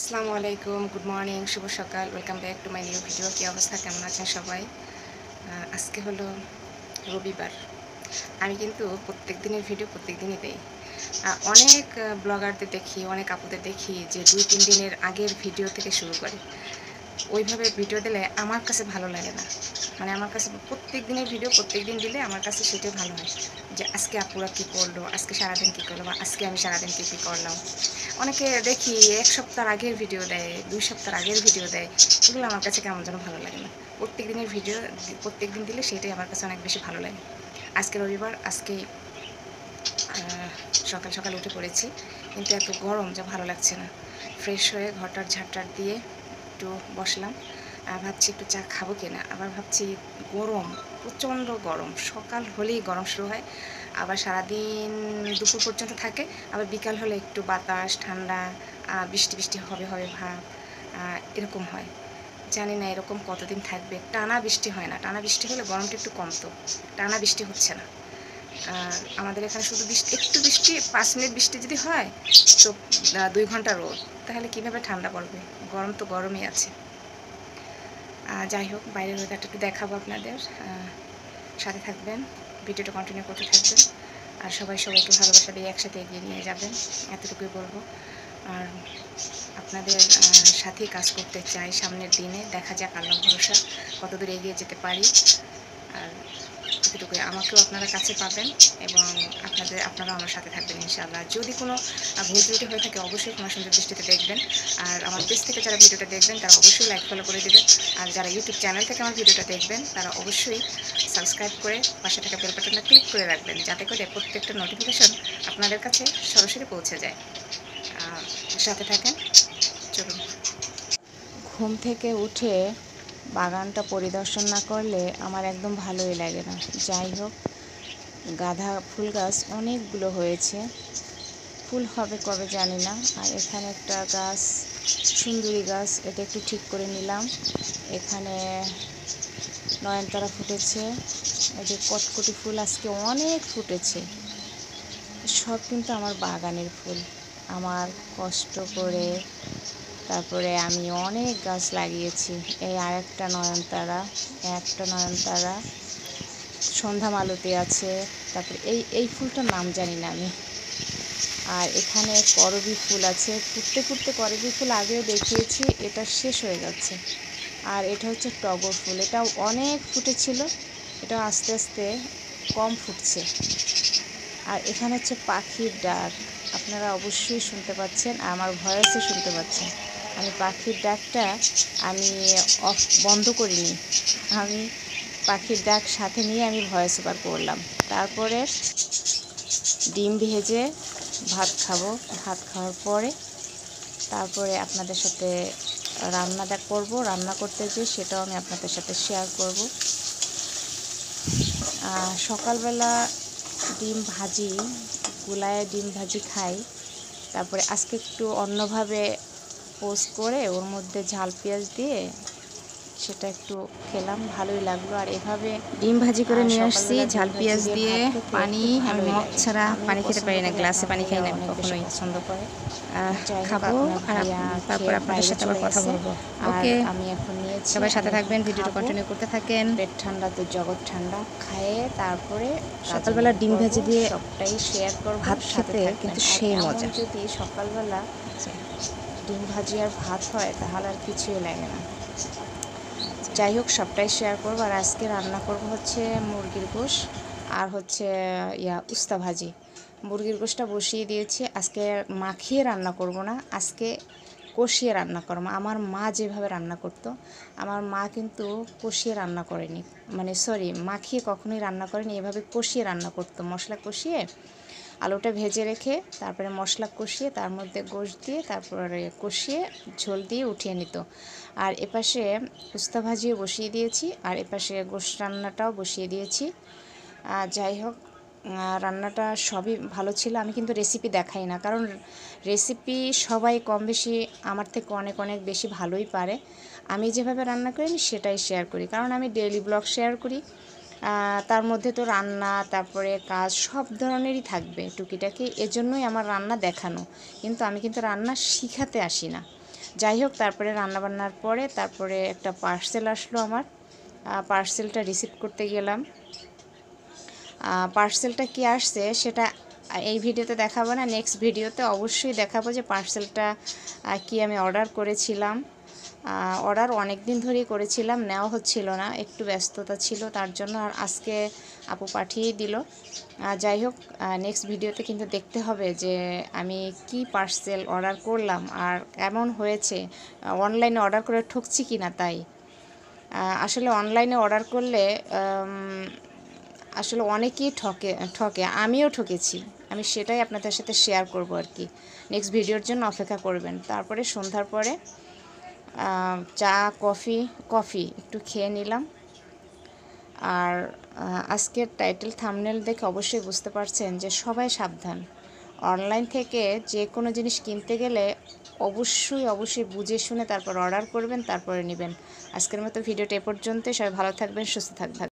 আসসালামু আলাইকুম, good morning, শুভ সকাল। Welcome back to my new video. কী অবস্থা, কেমন আছেন সবাই? আজকে হলো রবিবার। আমি কিন্তু প্রত্যেক দিনের ভিডিও প্রত্যেক দিনই দেই। অনেক ব্লগারদের দেখি, অনেক আপুদের দেখি যে ২-৩ দিনের আগের ভিডিও থেকে শুরু করে। ওইভাবে ভিডিও দিলে আমার কাছে ভালো লাগে না। মানে আমার কাছে প্রত্যেক দিনের ভিডিও প্রত্যেক দিন দিলে আমার কাছে সেটাই ভালো হয়, যে আজকে আপুরা কী করলো, আজকে সারাদিন কী করলো, বা আজকে আমি সারাদিন কী করলাম। অনেকে দেখি ১ সপ্তাহ আগের ভিডিও দেয়, ২ সপ্তাহ আগের ভিডিও দেয়। এগুলো আমার কাছে কেমন যেন ভালো লাগে না। প্রত্যেক দিনের ভিডিও প্রত্যেক দিন দিলে সেটাই আমার কাছে অনেক বেশি ভালো লাগে। আজকে রবিবার, আজকে সকাল সকাল উঠে পড়েছি, কিন্তু এত গরম যে ভালো লাগছে না। ফ্রেশ হয়ে ঘরটার ঝাড়টার দিয়ে একটু বসলাম। ভাবছি একটু চা খাবো কিনা, আবার ভাবছি গরম, প্রচণ্ড গরম। সকাল হলেই গরম শুরু হয়, আবার সারাদিন দুপুর পর্যন্ত থাকে, আবার বিকাল হলে একটু বাতাস ঠান্ডা, বৃষ্টি বৃষ্টি হবে হবে ভাব, এরকম হয়। জানি না এরকম কতদিন থাকবে। টানা বৃষ্টি হয় না, টানা বৃষ্টি হলে গরমটা একটু কমতো, টানা বৃষ্টি হচ্ছে না। আর আমাদের এখানে শুধু বৃষ্টি, একটু বৃষ্টি ৫ মিনিট বৃষ্টি যদি হয় তো ২ ঘন্টা রোদ, তাহলে কীভাবে ঠান্ডা পড়বে? গরম তো গরমই আছে। যাই হোক, বাইরের ওয়েদারটা একটু দেখাবো আপনাদের, সাথে থাকবেন, ভিডিওটা কন্টিনিউ করতে থাকবেন। আর সবাই সবাইকে ভালোবাসা দিয়ে একসাথে এগিয়ে নিয়ে যাবেন, এতটুকুই বলবো। আর আপনাদের সাথেই কাজ করতে চাই সামনের দিনে। দেখা যাক, আল্লাহ ভরসা কতদূর এগিয়ে যেতে পারি। আর এতটুকুই, আমাকেও আপনারা কাছে পাবেন এবং আপনারাও আমার সাথে থাকবেন ইনশাআল্লাহ। যদি কোনো ভুল ত্রুটি হয়ে থাকে অবশ্যই ক্ষমা সুন্দর দৃষ্টিতে দেখবেন। আর আমার পেজ থেকে যারা ভিডিওটা দেখবেন তারা অবশ্যই লাইক ফলো করে দেবেন। আর যারা ইউটিউব চ্যানেল থেকে আমার ভিডিওটা দেখবেন তারা অবশ্যই সাবস্ক্রাইব করে পাশে থাকা বেল বাটনটা ক্লিক করে রাখবেন, যাতে করে প্রত্যেকটা নোটিফিকেশন আপনাদের কাছে সরাসরি পৌঁছে যায়। সাথে থাকেন, চলুন। ঘুম থেকে উঠে বাগানটা পরিদর্শন না করলে আমার একদম ভালোই লাগে না। যাই হোক, গাঁদা ফুল গাছ অনেকগুলো হয়েছে, ফুল হবে কবে জানি না। আর এখানে একটা গাছ, সুন্দরী গাছ, এটা একটু ঠিক করে নিলাম। এখানে নয়নতারা ফুটেছে, এই যে কটকটি ফুল আজকে অনেক ফুটেছে। সব কিন্তু আমার বাগানের ফুল, আমার কষ্ট করে। তারপরে আমি অনেক গাছ লাগিয়েছি। এই একটা নয়নতারা, সন্ধ্যা মালতী আছে। তারপরে এই ফুলটার নাম জানি না আমি। আর এখানে করবী ফুল আছে, ফুটতে ফুটতে করবী ফুল আগেও দেখিয়েছি, এটা শেষ হয়ে যাচ্ছে। আর এটা হচ্ছে টগর ফুল, এটাও অনেক ফুটেছিল, এটা আস্তে আস্তে কম ফুটছে। আর এখানে হচ্ছে পাখির ডাক, আপনারা অবশ্যই শুনতে পাচ্ছেন, আমার ভয়েসে শুনতে পাচ্ছেন। আমি পাখির ডাকটা বন্ধ করিনি, আমি পাখির ডাক সাথে নিয়ে আমি ভয়েস ওভার করলাম। তারপরে ডিম ভেজে ভাত খাবো, ভাত খাওয়ার পরে তারপরে আপনাদের সাথে রান্নাটা করব। রান্না করতে গিয়ে সেটাও আমি আপনাদের সাথে শেয়ার করব। সকালবেলা ডিম ভাজি, গুলায় ডিম ভাজি খাই। তারপরে আজকে একটু অন্যভাবে পোস্ট করে ওর মধ্যে ঝাল পেঁয়াজ দিয়ে সেটা একটু খেলাম, ভালোই লাগলো। আর এভাবে ডিম ভাজি করে নিয়ে আসছি ঝাল পেঁয়াজ দিয়ে, পানি, আমি মগ ছাড়া পানি খেতে পারি না, গ্লাসে পানি খাই না আমি কখনোই। পছন্দ করে খাবো, আর তারপর আপনাদের সাথে আবার কথা বলবো। ওকে, আমি এখন নিয়েছি, সবাই সাথে থাকবেন, ভিডিওটা কন্টিনিউ করতে থাকেন। পেট ঠান্ডা তো জগৎ ঠান্ডা, খায়ে তারপরে সকালবেলা ডিম ভাজি দিয়ে সবটাই শেয়ার করব। ভাত খেতে কিন্তু সেই মজা, যদি সকালবেলা ডিম ভাজি আর ভাত হয় তাহলে আর কিছুই লাগে না। যাই হোক, সবটাই শেয়ার করবো। আর আজকে রান্না করব হচ্ছে মুরগির গোশ আর হচ্ছে উস্তা ভাজি। মুরগির গোশটা বসিয়ে দিয়েছি, আজকে মাখিয়ে রান্না করব না, আজকে কষিয়ে রান্না করবো। আমার মা যেভাবে রান্না করতো, আমার মা কিন্তু কষিয়ে রান্না করেনি, মানে সরি, মাখিয়ে কখনোই রান্না করেনি, এভাবে কষিয়ে রান্না করতো। মশলা কষিয়ে আলুটা ভেজে রেখে তারপরে মশলা কষিয়ে তার মধ্যে গোশ দিয়ে তারপরে কষিয়ে ঝোল দিয়ে উঠিয়ে নিত। আর এপাশে উস্তা ভাজিও বসিয়ে দিয়েছি, আর এপাশে গোশ রান্নাটাও বসিয়ে দিয়েছি। যাই হোক, রান্নাটা সবই ভালো ছিল। আমি কিন্তু রেসিপি দেখাই না, কারণ রেসিপি সবাই কম বেশি আমার থেকে অনেক অনেক বেশি ভালোই পারে। আমি যেভাবে রান্না করি আমি সেটাই শেয়ার করি, কারণ আমি ডেইলি ব্লগ শেয়ার করি। তার মধ্যে তো রান্না, তারপরে কাজ সব ধরনেরই থাকবে টুকিটাকি, এজন্যই আমার রান্না দেখানো। কিন্তু আমি কিন্তু রান্না শিখাতে আসি না, যাই হোক, তারপরে রান্নাবান্নার পরে তারপরে একটা পার্সেল আসলো আমার। পার্সেলটা রিসিভ করতে গেলাম। পার্সেলটা কি আসছে সেটা এই ভিডিওতে দেখাবো না, নেক্সট ভিডিওতে অবশ্যই দেখাবো যে পার্সেলটা কি আমি অর্ডার করেছিলাম। অর্ডার অনেক দিন ধরেই করেছিলাম, নেওয়া হচ্ছিল না, একটু ব্যস্ততা ছিল তার জন্য, আর আজকে আপু পাঠিয়েই দিল। যাই হোক, নেক্সট ভিডিওতে কিন্তু দেখতে হবে যে আমি কি পার্সেল অর্ডার করলাম আর কেমন হয়েছে, অনলাইনে অর্ডার করে ঠকছি কি না। তাই আসলে অনলাইনে অর্ডার করলে আসলে অনেকেই ঠকে, আমিও ঠকেছি। আমি সেটাই আপনাদের সাথে শেয়ার করব আর কি। নেক্সট ভিডিওর জন্য অপেক্ষা করবেন। তারপরে সন্ধ্যার পরে চা কফি একটু খেয়ে নিলাম। আর আজকের টাইটেল থাম্বনেল দেখে অবশ্যই বুঝতে পারছেন যে সবাই সাবধান। অনলাইন থেকে যে কোনো জিনিস কিনতে গেলে অবশ্যই বুঝে শুনে তারপর অর্ডার করবেন, তারপরে নেবেন। আজকের মতো ভিডিওটা এ পর্যন্তই। সবাই ভালো থাকবেন, সুস্থ থাকবেন।